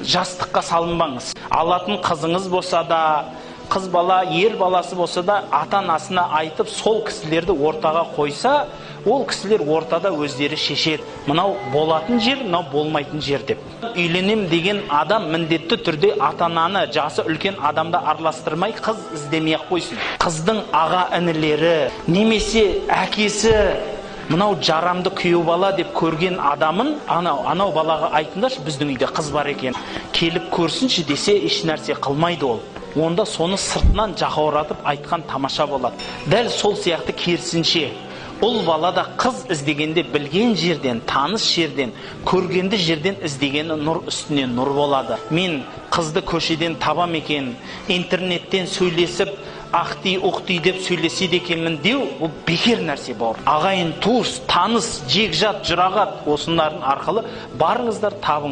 жастыққа салынбаңыз. Алатын қызыңыз болса да, қыз бала, ер баласы болса да, ата-анасына айтып, сол кісілерді ортаға қойса, ол кісілер ортада өздері шешеді. Мынау болатын жер, мынау болмайтын жер деп. Үйленем деген адам міндетті түрде ата-ананы, жасы үлкен адамды араластырмай, қыз іздемей-ақ қойсын. Қыздың аға інілері, немесе әкесі, мынау жарамды күйеу бала деп көрген адамын, анау балаға айтыңдаршы, біздің үйде қыз бар екен, келіп көрсінші десе, еш нәрсе қылмайды ол. Онда соны сыртынан жақауратып айтқан тамаша болады. Дәл сол сияқты керісінше, ұл бала да қыз іздегенде білген жерден, таныс жерден, көргенді жерден іздегені нұр үстіне нұр болады. Мен қызды көшеден табам екен, интернеттен сөйлесіп, ақти, ұқти деп сөйлеседі екенмін деу, ол бекер нәрсе бауыр. Ағайын, туыс, таныс, жекжат, жұрағат, осылардың арқылы барыңыздар, табыңыздар.